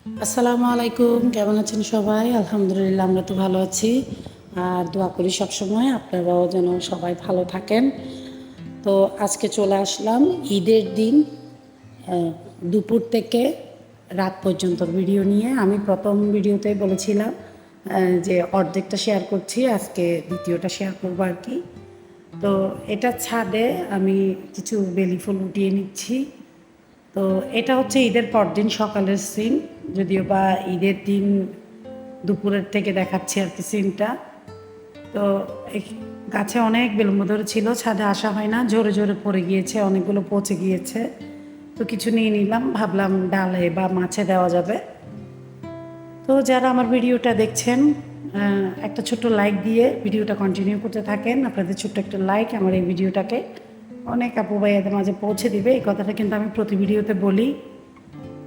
আসসালামু আলাইকুম, কেমন আছেন সবাই? আলহামদুলিল্লাহ, আমরা তো ভালো আছি। আর দোয়া করি সবসময় আপনারাও যেন সবাই ভালো থাকেন। তো আজকে চলে আসলাম ঈদের দিন দুপুর থেকে রাত পর্যন্ত ভিডিও নিয়ে। আমি প্রথম ভিডিওতে বলেছিলাম যে অর্ধেকটা শেয়ার করছি, আজকে দ্বিতীয়টা শেয়ার করবো আর কি। তো এটা ছাদে আমি কিছু বেলি ফুল উঠিয়ে নিচ্ছি। তো এটা হচ্ছে ঈদের পরদিন সকালের সিন, যদিও বা ঈদের দিন দুপুরের থেকে দেখাচ্ছি আর কি সিনটা। তো গাছে অনেক বেলুন ধরেছিল, ছাদে আসা হয় না, জোরে জোরে পড়ে গিয়েছে, অনেকগুলো পচে গিয়েছে। তো কিছু নিয়ে নিলাম, ভাবলাম ডালে বা মাছে দেওয়া যাবে। তো যারা আমার ভিডিওটা দেখছেন একটা ছোট্ট লাইক দিয়ে ভিডিওটা কন্টিনিউ করতে থাকেন। আপনাদের ছোট্ট একটা লাইক আমার এই ভিডিওটাকে অনেক আপু ভাইয়াদের মাঝে পৌঁছে দিবে, এই কথাটা কিন্তু আমি প্রতি ভিডিওতে বলি।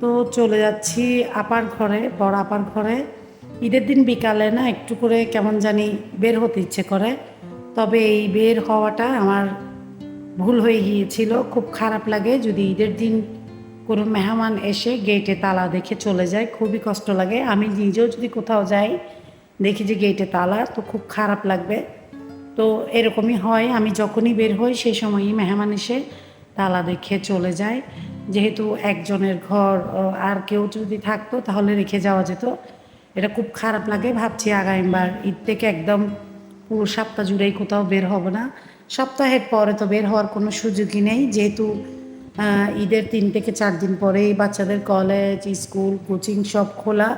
তো চলে যাচ্ছি আপার ঘরে, বড় আপার ঘরে। ঈদের দিন বিকালে না একটু করে কেমন জানি বের হতে ইচ্ছে করে, তবে এই বের হওয়াটা আমার ভুল হয়ে গিয়েছিল। খুব খারাপ লাগে যদি ঈদের দিন কোনো মেহমান এসে গেটে তালা দেখে চলে যায়, খুবই কষ্ট লাগে। আমি নিজেও যদি কোথাও যাই দেখি যে গেটে তালা, তো খুব খারাপ লাগবে। তো এরকমই হয়, আমি যখনই বের হই সেই সময়ই মেহমান এসে তালা দেখে চলে যায়। যেহেতু একজনের ঘর, আর কেউ যদি থাকতো তাহলে রেখে যাওয়া যেত। এটা খুব খারাপ লাগে। ভাবছি আগামীবার ঈদ থেকে একদম পুরো সপ্তাহ জুড়েই কোথাও বের হব না। সপ্তাহের পরে তো বের হওয়ার কোনো সুযোগই নেই, যেহেতু ঈদের 3 থেকে 4 দিন পরেই বাচ্চাদের কলেজ, স্কুল, কোচিং সব খোলা।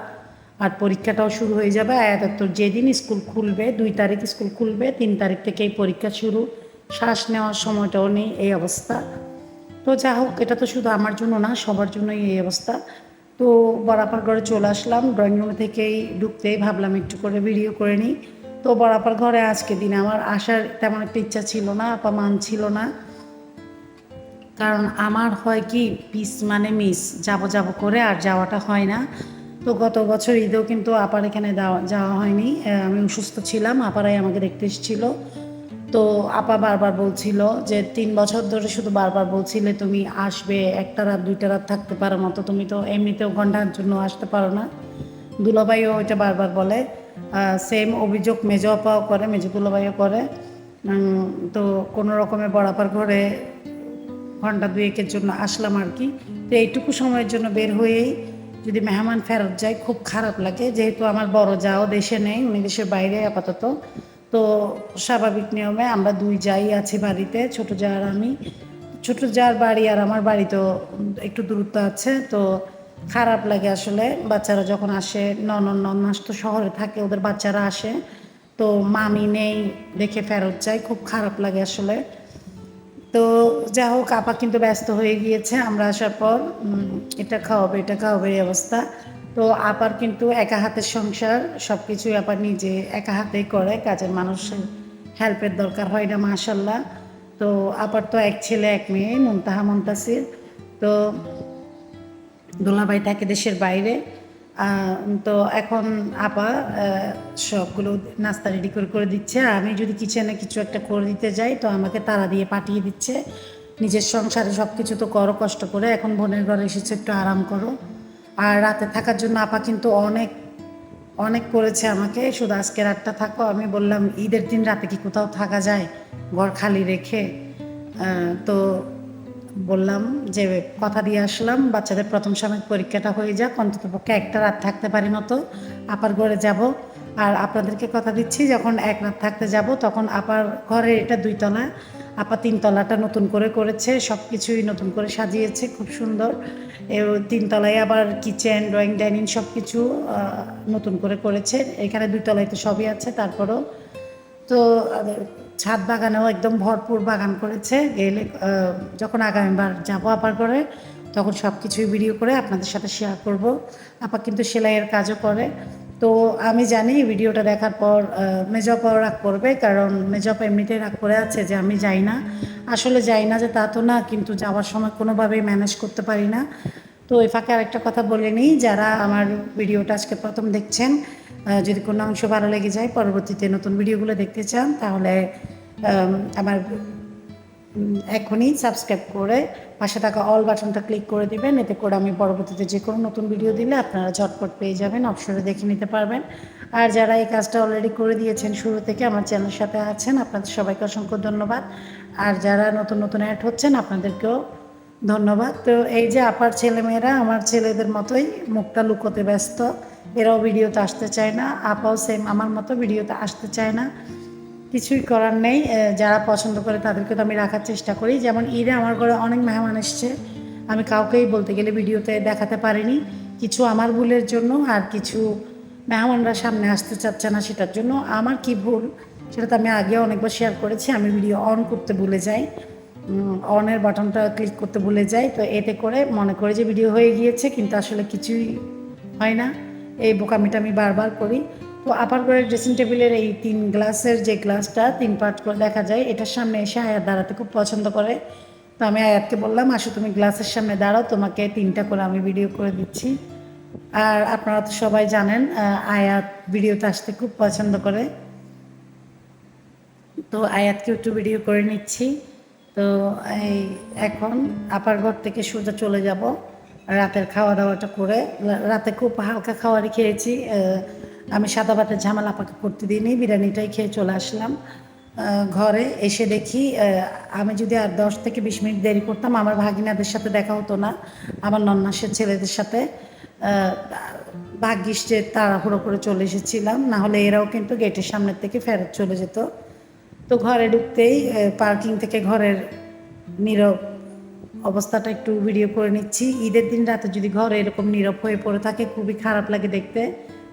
আর পরীক্ষাটাও শুরু হয়ে যাবে। তো যেদিন স্কুল খুলবে, 2 তারিখ স্কুল খুলবে, 3 তারিখ থেকেই পরীক্ষা শুরু। শ্বাস নেওয়ার সময়টাও নেই, এই অবস্থা। তো যা হোক, এটা তো শুধু আমার জন্য না, সবার জন্যই এই অবস্থা। তো বরাপার ঘরে চলে আসলাম, ড্রয়িং রুম থেকেই ঢুকতেই ভাবলাম একটু করে ভিডিও করে নিই। তো বরাপার ঘরে আজকে দিনে আমার আসার তেমন একটা ইচ্ছা ছিল না, আপা মান ছিল না। কারণ আমার হয় কি, পিস মানে মিস, যাব যাব করে আর যাওয়াটা হয় না। তো গত বছর ঈদেও কিন্তু আপার এখানে যাওয়া হয়নি, আমি অসুস্থ ছিলাম, আপারাই আমাকে দেখতে এসেছিল। তো আপা বারবার বলছিল যে 3 বছর ধরে শুধু বারবার বলছিলে তুমি আসবে, একটা রাত 2টা রাত থাকতে পারো না, তো তুমি তো এমনিতেও ঘন্টার জন্য আসতে পারো না। দুলাভাইও ওইটা বারবার বলে। সেম অভিযোগ মেজো আপাও করে, মেজো দুলাভাইও করে। তো কোনো রকমে বড়াপার ঘরে ঘন্টা 2-1-এর জন্য আসলাম আর কি। তো এইটুকু সময়ের জন্য বের হয়েই যদি মেহমান ফেরত যায় খুব খারাপ লাগে, যেহেতু আমার বড় যাও দেশে নেই, উনি দেশের বাইরে আপাতত। তো স্বাভাবিক নিয়মে আমরা 2 যাই আছি বাড়িতে, ছোটো যা আর আমি। ছোটো যার বাড়ি আর আমার বাড়ি তো একটু দূরত্ব আছে। তো খারাপ লাগে আসলে, বাচ্চারা যখন আসে, ননাস তো শহরে থাকে, ওদের বাচ্চারা আসে, তো মামি নেই দেখে ফেরত যায়, খুব খারাপ লাগে আসলে। তো যা হোক, আপা কিন্তু ব্যস্ত হয়ে গিয়েছে আমরা আসার পর। এটা খাওয়াবে, এটা খাওয়াবে, এই অবস্থা। তো আপার কিন্তু একা হাতের সংসার, সব কিছুই আপার নিজে একা হাতেই করে, কাজের মানুষের হেল্পের দরকার হয় না মাশাল্লাহ। তো আপার তো এক ছেলে এক মেয়ে, মুনতাহা মুনতাসির। তো দোলাভাই থাকে দেশের বাইরে। তো এখন আপা সবগুলো নাস্তা রেডি করে করে দিচ্ছে, আর আমি যদি কিচেনে কিছু একটা করে দিতে যাই তো আমাকে তাড়া দিয়ে পাঠিয়ে দিচ্ছে। নিজের সংসারে সব কিছু তো করো কষ্ট করে, এখন বোনের ঘরে এসেছে, একটু আরাম করো। আর রাতে থাকার জন্য আপা কিন্তু অনেক অনেক করেছে আমাকে, শুধু আজকে রাতটা থাকো। আমি বললাম ঈদের দিন রাতে কি কোথাও থাকা যায় ঘর খালি রেখে? তো বললাম যে কথা দিয়ে আসলাম বাচ্চাদের প্রথম সাময়িক পরীক্ষাটা হয়ে যাক, অন্ততপক্ষে একটা রাত থাকতে পারি মতো আপার ঘরে যাব। আর আপনাদেরকে কথা দিচ্ছি, যখন এক রাত থাকতে যাব তখন আপার ঘরে, এটা 2 তলা, আপা 3 তলাটা নতুন করে করেছে, সব কিছুই নতুন করে সাজিয়েছে, খুব সুন্দর। 3 তলায় আবার কিচেন, ড্রয়িং, ডাইনিং সব কিছু নতুন করে করেছে। এখানে 2 তলায় তো সবই আছে, তারপরও তো ছাদ বাগানেও একদম ভরপুর বাগান করেছে। গেলে যখন আগামীবার যাবো আপার করে, তখন সব কিছুই ভিডিও করে আপনাদের সাথে শেয়ার করব। আপা কিন্তু সেলাইয়ের কাজও করে। তো আমি জানি ভিডিওটা দেখার পর মেজপাও রাগ করবে, কারণ মেজপা এমনিতেই রাগ করে আছে যে আমি যাই না। আসলে যাই না যে তা তো না, কিন্তু যাওয়ার সময় কোনোভাবেই ম্যানেজ করতে পারি না। তো এই ফাঁকে আরেকটা কথা বলে নিই, যারা আমার ভিডিওটা আজকে প্রথম দেখছেন, যদি কোনো অংশ ভালো লেগে যায়, পরবর্তীতে নতুন ভিডিওগুলো দেখতে চান, তাহলে আমার এখনই সাবস্ক্রাইব করে পাশে থাকা অল বাটনটা ক্লিক করে দিবেন। এতে করে আমি পরবর্তীতে যে কোনো নতুন ভিডিও দিলে আপনারা ঝটপট পেয়ে যাবেন, অবসরে দেখে নিতে পারবেন। আর যারা এই কাজটা অলরেডি করে দিয়েছেন শুরু থেকে আমার চ্যানেলের সাথে আছেন, আপনাদের সবাইকে অসংখ্য ধন্যবাদ। আর যারা নতুন নতুন অ্যাড হচ্ছেন আপনাদেরকেও ধন্যবাদ। তো এই যে আপার ছেলেমেয়েরা আমার ছেলেদের মতোই মুখটা লুকোতে ব্যস্ত, এরাও ভিডিওতে আসতে চায় না। আপাও সেম আমার মতো ভিডিওতে আসতে চায় না, কিছুই করার নেই। যারা পছন্দ করে তাদেরকে তো আমি রাখার চেষ্টা করি। যেমন ঈদে আমার ঘরে অনেক মেহমান এসছে, আমি কাউকেই বলতে গেলে ভিডিওতে দেখাতে পারিনি, কিছু আমার ভুলের জন্য আর কিছু মেহমানরা সামনে আসতে চাচ্ছে না সেটার জন্য। আমার কি ভুল সেটা তো আমি আগে অনেকবার শেয়ার করেছি, আমি ভিডিও অন করতে ভুলে যাই, অনের বাটনটা ক্লিক করতে ভুলে যাই। তো এতে করে মনে করে যে ভিডিও হয়ে গিয়েছে, কিন্তু আসলে কিছুই হয় না। এই বোকামিটা আমি বারবার করি। তো আপার ঘরের ড্রেসিং টেবিলের এই 3 গ্লাসের যে গ্লাসটা 3 পার্ট করে দেখা যায়, এটার সামনে এসে আয়াত দাঁড়াতে খুব পছন্দ করে। তো আমি আয়াতকে বললাম, আসো তুমি গ্লাসের সামনে দাঁড়াও, তোমাকে 3টা করে আমি ভিডিও করে দিচ্ছি। আর আপনারা তো সবাই জানেন আয়াত ভিডিওতে আসতে খুব পছন্দ করে, তো আয়াতকে একটু ভিডিও করে নিচ্ছি। তো এই এখন আপার ঘর থেকে সোজা চলে যাব রাতের খাওয়া দাওয়াটা করে। রাতে খুব হালকা খাবারই খেয়েছি, আমি সাদা ভাতের ঝামেলা আপাকে করতে দিইনি, বিরিয়ানিটাই খেয়ে চলে আসলাম। ঘরে এসে দেখি আমি যদি আর 10 থেকে 20 মিনিট দেরি করতাম আমার ভাগিনাদের সাথে দেখা হতো না, আমার নন্নাসের ছেলেদের সাথে। ভাগ্যিস যে তাড়াহুড়ো করে চলে এসেছিলাম, না হলে এরাও কিন্তু গেটের সামনের থেকে ফেরত চলে যেত। তো ঘরে ঢুকতেই পার্কিং থেকে ঘরের নীরব অবস্থাটা একটু ভিডিও করে নিচ্ছি। ঈদের দিন রাতে যদি ঘরে এরকম নীরব হয়ে পড়ে থাকে খুবই খারাপ লাগে দেখতে,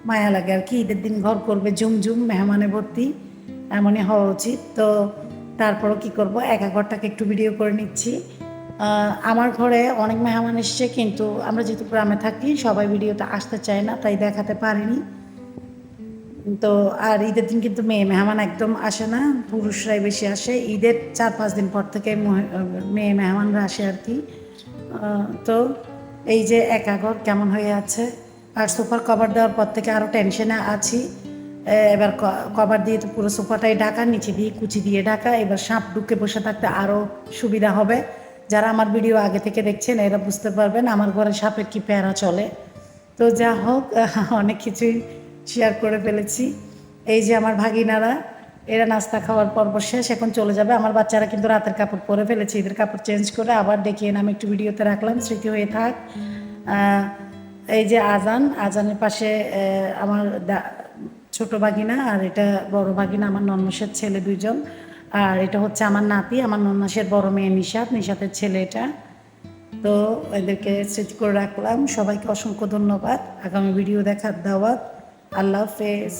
মায়া লাগে আর কি। ঈদের দিন ঘর করবে ঝুমঝুম মেহমানে ভর্তি, এমনই হওয়া উচিত। তো তারপরও কি করব, একা ঘরটাকে একটু ভিডিও করে নিচ্ছি। আমার ঘরে অনেক মেহমান এসছে, কিন্তু আমরা যেহেতু গ্রামে থাকি সবাই ভিডিওতে আসতে চায় না, তাই দেখাতে পারিনি। তো আর ঈদের দিন কিন্তু মেয়ে মেহমান একদম আসে না, পুরুষরাই বেশি আসে। ঈদের 4-5 দিন পর থেকে মেয়ে মেহমানরা আসে আর কি। তো এই যে একা ঘর কেমন হয়ে আছে, আর সোফার কভার দেওয়ার পর থেকে আরও টেনশনে আছি। এবার কভার দিয়ে তো পুরো সোফাটাই ঢাকা, নিচে দিয়ে কুচি দিয়ে ঢাকা, এবার সাপ ঢুকে বসে থাকতে আরও সুবিধা হবে। যারা আমার ভিডিও আগে থেকে দেখছেন এরা বুঝতে পারবেন আমার ঘরে সাপের কি প্যারা চলে। তো যা হোক, অনেক কিছুই শেয়ার করে ফেলেছি। এই যে আমার ভাগিনারা, এরা নাস্তা খাওয়ার পর্ব শেষ, এখন চলে যাবে। আমার বাচ্চারা কিন্তু রাতের কাপড় পরে ফেলেছে, ঈদের কাপড় চেঞ্জ করে আবার দেখিয়ে আমি একটু ভিডিওতে রাখলাম, স্মৃতি হয়ে থাক। এই যে আজানের পাশে আমার ছোট ভাগিনা, আর এটা বড় ভাগিনা আমার নন্নসের ছেলে 2জন, আর এটা হচ্ছে আমার নাতি, আমার নন্নাসের বড় মেয়ে নিশাতের ছেলে এটা। তো এদেরকে স্মৃতি করে রাখলাম। সবাইকে অসংখ্য ধন্যবাদ, আগামী ভিডিও দেখার দাওয়াত। আল্লাহ হাফেজ।